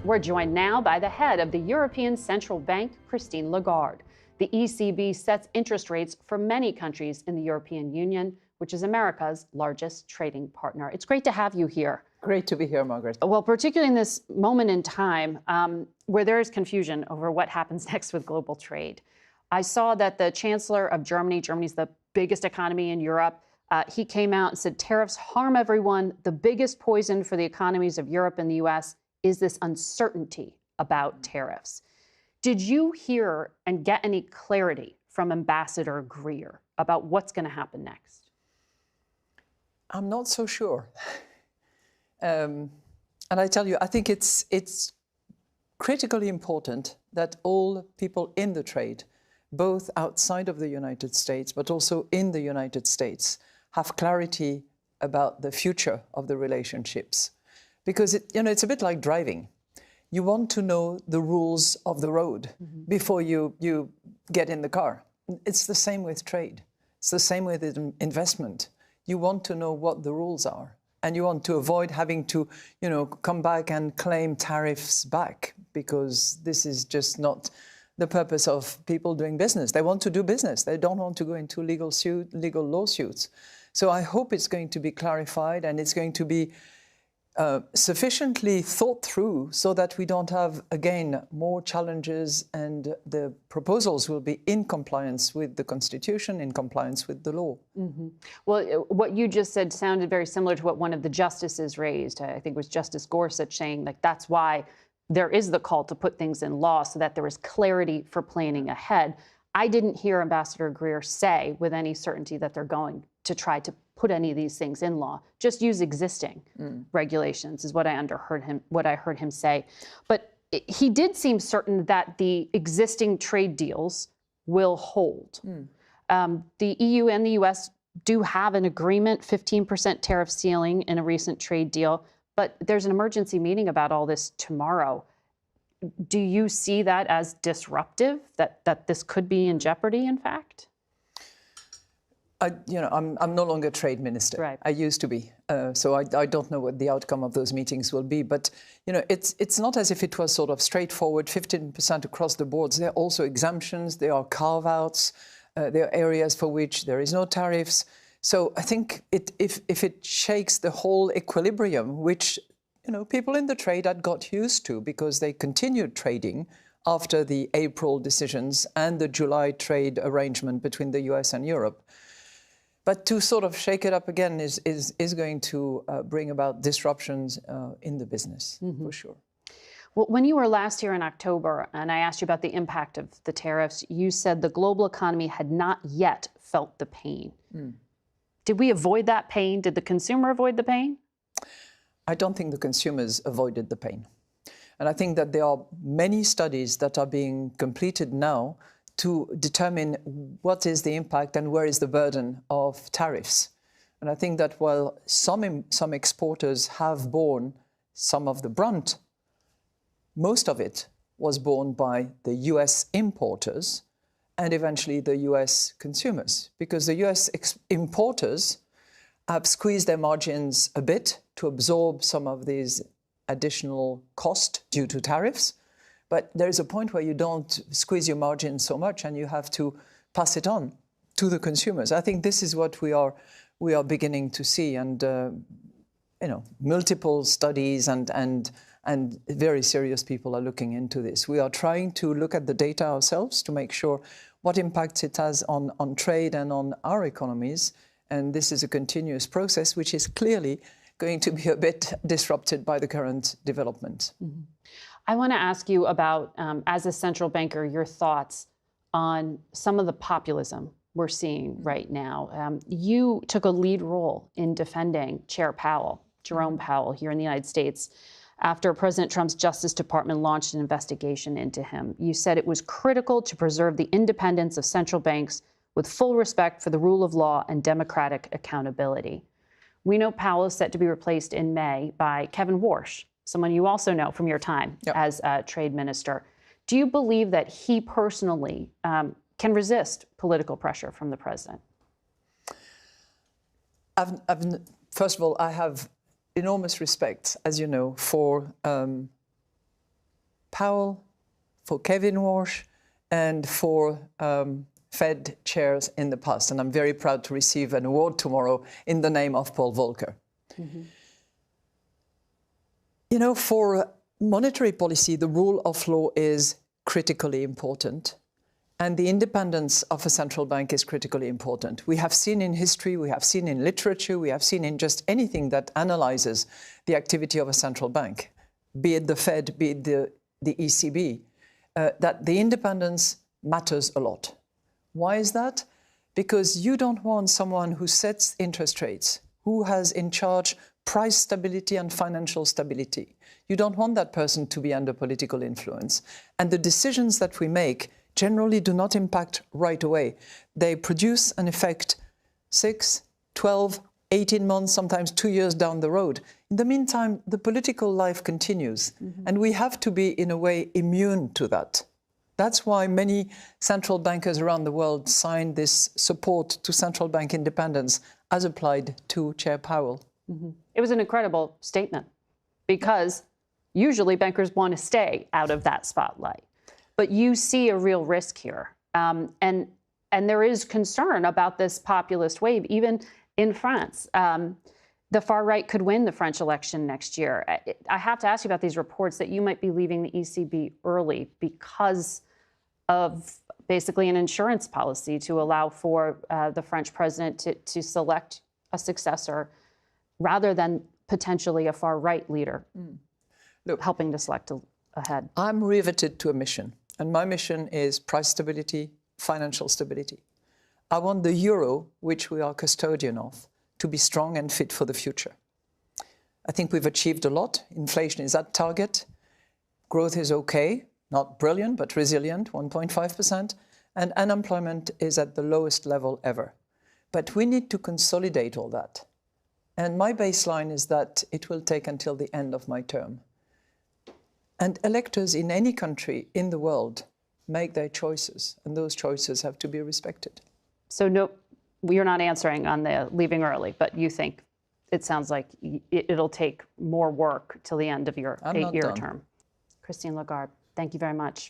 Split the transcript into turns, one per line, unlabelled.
We're joined now by the head of the European Central Bank, Christine Lagarde. The ECB sets interest rates for many countries in the European Union, which is America's largest trading partner. It's great to have you here.
Great to be here, Margaret.
Well, particularly in this moment in time where there is confusion over what happens next with global trade. I saw that the Chancellor of Germany, Germany's the biggest economy in Europe, he came out and said tariffs harm everyone. The biggest poison for the economies of Europe and the US is this uncertainty about tariffs. Did you hear and get any clarity from Ambassador Greer about what's going to happen next?
I'm not so sure. And I tell you, I think it's critically important that all people in the trade, both outside of the United States, but also in the United States, have clarity about the future of the relationships. Because it's a bit like driving. You want to know the rules of the road before you get in the car. It's the same with trade. It's the same with investment. You want to know what the rules are. And you want to avoid having to, come back and claim tariffs back, because this is just not the purpose of people doing business. They want to do business. They don't want to go into legal lawsuits. So I hope it's going to be clarified and it's going to be sufficiently thought through so that we don't have, again, more challenges, and the proposals will be in compliance with the Constitution, in compliance with the law.
Mm-hmm. Well, what you just said sounded very similar to what one of the justices raised. I think it was Justice Gorsuch saying, that's why there is the call to put things in law so that there is clarity for planning ahead. I didn't hear Ambassador Greer say with any certainty that they're going to try to put any of these things in law. Just use existing regulations is what I heard him say. But he did seem certain that the existing trade deals will hold. The EU and the US do have an agreement, 15% tariff ceiling in a recent trade deal, but there's an emergency meeting about all this tomorrow. Do you see that as disruptive, that this could be in jeopardy, in fact?
I'm no longer trade minister.
Right.
I used to be, so I don't know what the outcome of those meetings will be. But it's not as if it was sort of straightforward, 15% across the boards. There are also exemptions. There are carve-outs. There are areas for which there is no tariffs. So I think if it shakes the whole equilibrium, which people in the trade had got used to because they continued trading after the April decisions and the July trade arrangement between the US and Europe. But to sort of shake it up again is going to bring about disruptions in the business, for sure.
Well, when you were last here in October, and I asked you about the impact of the tariffs, you said the global economy had not yet felt the pain. Did we avoid that pain? Did the consumer avoid the pain?
I don't think the consumers avoided the pain. And I think that there are many studies that are being completed now to determine what is the impact and where is the burden of tariffs. And I think that while some exporters have borne some of the brunt, most of it was borne by the US importers and eventually the US consumers, because the US importers have squeezed their margins a bit to absorb some of these additional costs due to tariffs. But there is a point where you don't squeeze your margin so much and you have to pass it on to the consumers. I think this is what we are beginning to see, and multiple studies and very serious people are looking into this. We are trying to look at the data ourselves to make sure what impact it has on trade and on our economies. And this is a continuous process, which is clearly going to be a bit disrupted by the current development.
I want to ask you about, as a central banker, your thoughts on some of the populism we're seeing right now. You took a lead role in defending Chair Powell, Jerome Powell, here in the United States, after President Trump's Justice Department launched an investigation into him. You said it was critical to preserve the independence of central banks with full respect for the rule of law and democratic accountability. We know Powell is set to be replaced in May by Kevin Warsh, someone you also know from your time as trade minister. Do you believe that he personally can resist political pressure from the president?
First of all, I have enormous respect, as you know, for Powell, for Kevin Walsh, and for Fed chairs in the past. And I'm very proud to receive an award tomorrow in the name of Paul Volcker. Mm-hmm. You know, for monetary policy, the rule of law is critically important. And the independence of a central bank is critically important. We have seen in history, we have seen in literature, we have seen in just anything that analyzes the activity of a central bank, be it the Fed, be it the ECB, that the independence matters a lot. Why is that? Because you don't want someone who sets interest rates, who has in charge price stability and financial stability. You don't want that person to be under political influence. And the decisions that we make generally do not impact right away. They produce an effect 6, 12, 18 months, sometimes 2 years down the road. In the meantime, the political life continues. Mm-hmm. And we have to be, in a way, immune to that. That's why many central bankers around the world signed this support to central bank independence as applied to Chair Powell.
Mm-hmm. It was an incredible statement because usually bankers want to stay out of that spotlight. But you see a real risk here. And there is concern about this populist wave, even in France. The far right could win the French election next year. I have to ask you about these reports that you might be leaving the ECB early because of basically an insurance policy to allow for the French president to select a successor rather than potentially a far right leader helping to select a head.
I'm riveted to a mission. And my mission is price stability, financial stability. I want the euro, which we are custodian of, to be strong and fit for the future. I think we've achieved a lot. Inflation is at target. Growth is okay, not brilliant, but resilient, 1.5%. And unemployment is at the lowest level ever. But we need to consolidate all that. And my baseline is that it will take until the end of my term. And electors in any country in the world make their choices, and those choices have to be respected.
So no, you're not answering on the leaving early, but you think it sounds like it'll take more work till the end of your 8-year term. Christine Lagarde, thank you very much.